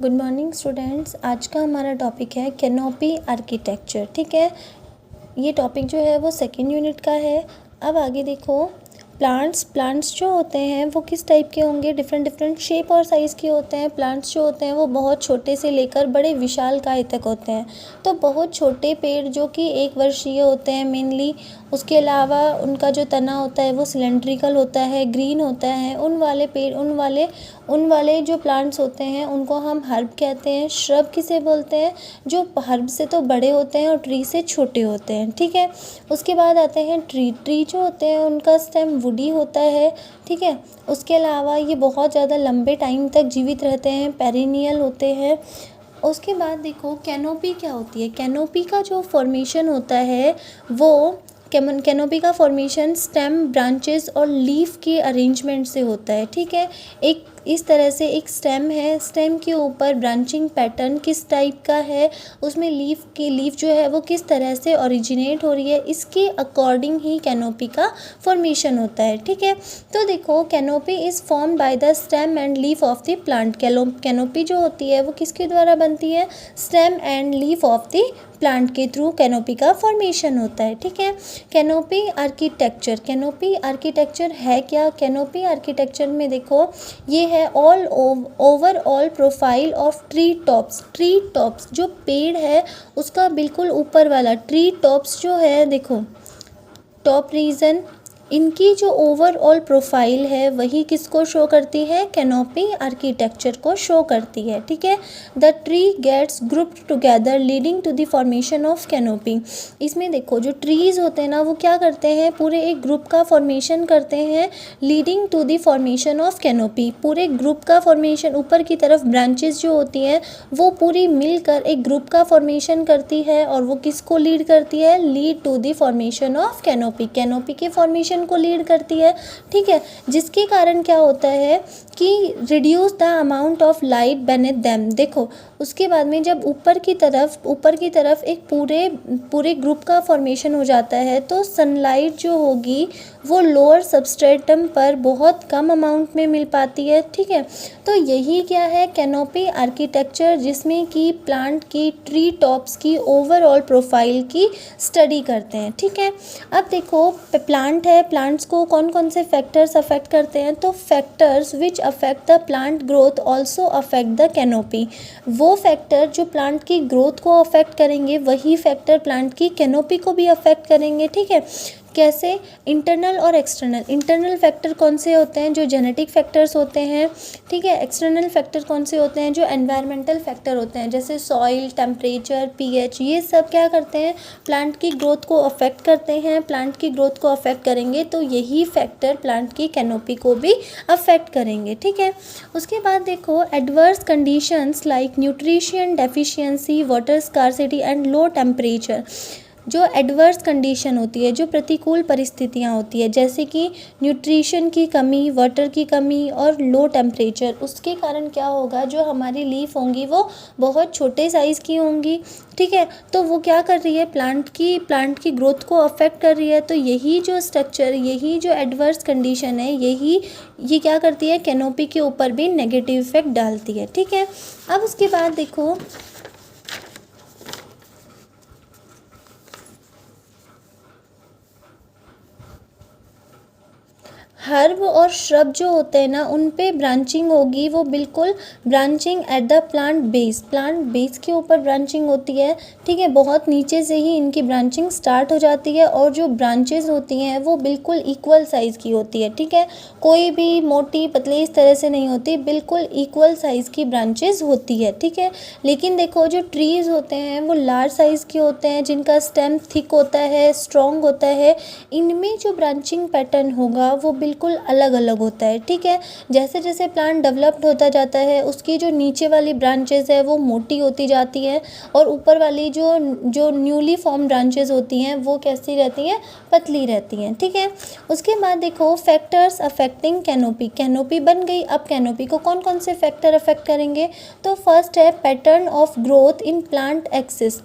Good morning students. आज का हमारा टॉपिक है कैनोपी आर्किटेक्चर। ठीक है, ये टॉपिक जो है वो सेकेंड यूनिट का है। अब आगे देखो, प्लांट्स जो होते हैं वो किस टाइप के होंगे, डिफरेंट शेप और साइज़ के होते हैं। प्लांट्स जो होते हैं वो बहुत छोटे से लेकर बड़े विशालकाय तक होते हैं। तो बहुत छोटे पेड़ जो कि 1 वर्षीय होते हैं मेनली, उसके अलावा उनका जो तना होता है वो सिलेंड्रिकल होता है, ग्रीन होता है। उन वाले जो प्लांट्स होते हैं उनको हम हर्ब कहते हैं। श्रब किसे बोलते हैं? जो हर्ब से तो बड़े होते हैं और ट्री से छोटे होते हैं। ठीक है, उसके बाद आते हैं ट्री जो होते हैं उनका स्टेम वुडी होता है। ठीक है, उसके अलावा ये बहुत ज़्यादा लंबे टाइम तक जीवित रहते हैं, पेरिनियल होते हैं। उसके बाद देखो कैनोपी क्या होती है। कैनोपी का जो फॉर्मेशन होता है वो कैनोपी का फॉर्मेशन स्टेम, ब्रांचेस और लीफ के अरेंजमेंट से होता है। ठीक है, एक इस तरह से एक स्टेम है, स्टेम के ऊपर ब्रांचिंग पैटर्न किस टाइप का है, उसमें लीफ जो है वो किस तरह से ओरिजिनेट हो रही है, इसके अकॉर्डिंग ही कैनोपी का फॉर्मेशन होता है। ठीक है, तो देखो canopy is form by the stem and leaf of the plant. Canopy जो होती है वो किसके द्वारा बनती है? Stem and leaf of the plant के थ्रू कैनोपी का फॉर्मेशन होता है। ठीक है, कैनोपी आर्किटेक्चर है क्या? कैनोपी आर्किटेक्चर में देखो ये है overall profile of tree tops जो पेड़ है उसका बिल्कुल ऊपर वाला ट्री टॉप्स जो है, देखो टॉप रीजन, इनकी जो ओवरऑल प्रोफाइल है वही किसको शो करती है? कैनोपी आर्किटेक्चर को शो करती है। ठीक है, the tree gets grouped together leading to the formation of canopy. इसमें देखो जो ट्रीज़ होते हैं ना वो क्या करते हैं, पूरे एक ग्रुप का फॉर्मेशन करते हैं, leading to the formation of canopy. पूरे ग्रुप का फॉर्मेशन, ऊपर की तरफ ब्रांचेस जो होती हैं वो पूरी मिलकर एक ग्रुप का फॉर्मेशन करती है और वो किसको लीड करती है? Lead to the formation of canopy के फॉर्मेशन को लीड करती है। ठीक है, जिसके कारण क्या होता है कि reduce the amount of light beneath them. देखो उसके बाद में जब ऊपर की तरफ एक पूरे ग्रुप का फॉर्मेशन हो जाता है तो सनलाइट जो होगी वो लोअर सबस्ट्रेटम पर बहुत कम अमाउंट में मिल पाती है। ठीक है, तो यही क्या है कैनोपी आर्किटेक्चर, जिसमें कि प्लांट की ट्री टॉप्स की ओवरऑल प्रोफाइल की स्टडी करते हैं। ठीक है, अब देखो प्लांट है, प्लांट्स को कौन कौन से फैक्टर्स अफेक्ट करते हैं? तो factors which affect the plant growth also affect the canopy. वो फैक्टर जो प्लांट की ग्रोथ को अफेक्ट करेंगे वही फैक्टर प्लांट की कैनोपी को भी अफेक्ट करेंगे। ठीक है, कैसे? इंटरनल और इंटरनल फैक्टर कौन से होते हैं? जो जेनेटिक फैक्टर्स होते हैं। ठीक है, एक्सटर्नल फैक्टर कौन से होते हैं? जो एनवायरमेंटल फैक्टर होते हैं, जैसे सॉइल, टेम्परेचर, पीएच, ये सब क्या करते हैं? प्लांट की ग्रोथ को अफेक्ट करते हैं। प्लांट की ग्रोथ को अफेक्ट करेंगे तो यही फैक्टर प्लांट की कैनोपी को भी अफेक्ट करेंगे। ठीक है, उसके बाद देखो adverse conditions like nutrition deficiency, water scarcity and low temperature. जो एडवर्स कंडीशन होती है, जो प्रतिकूल परिस्थितियाँ होती है, जैसे कि न्यूट्रिशन की कमी, वाटर की कमी और लो टेम्परेचर, उसके कारण क्या होगा? जो हमारी लीफ होंगी वो बहुत छोटे साइज़ की होंगी। ठीक है, तो वो क्या कर रही है? प्लांट की ग्रोथ को अफेक्ट कर रही है। तो यही जो स्ट्रक्चर, यही जो एडवर्स कंडीशन है, ये क्या करती है? कैनोपी के ऊपर भी नेगेटिव इफेक्ट डालती है। ठीक है, अब उसके बाद देखो हर्ब और श्रब जो होते हैं ना उन पे ब्रांचिंग होगी, वो बिल्कुल branching at the plant base के ऊपर ब्रांचिंग होती है। ठीक है, बहुत नीचे से ही इनकी ब्रांचिंग स्टार्ट हो जाती है और जो ब्रांचेस होती हैं वो बिल्कुल इक्वल साइज़ की होती है। ठीक है, कोई भी मोटी पतली इस तरह से नहीं होती, बिल्कुल इक्वल साइज़ की ब्रांचेस होती है। ठीक है, लेकिन देखो जो ट्रीज़ होते हैं वो लार्ज साइज़ के होते हैं, जिनका स्टेम थिक होता है, स्ट्रॉन्ग होता है। इनमें जो ब्रांचिंग पैटर्न होगा वो बिल्कुल अलग अलग होता है। ठीक है, जैसे जैसे प्लांट डेवलप्ड होता जाता है उसकी जो नीचे वाली ब्रांचेस है वो मोटी होती जाती हैं और ऊपर वाली जो न्यूली फॉर्म ब्रांचेस होती हैं वो कैसी रहती हैं? पतली रहती हैं। ठीक है, उसके बाद देखो फैक्टर्स अफेक्टिंग कैनोपी बन गई। अब कैनोपी को कौन कौन से फैक्टर अफेक्ट करेंगे? तो फर्स्ट है pattern of growth in plant axis.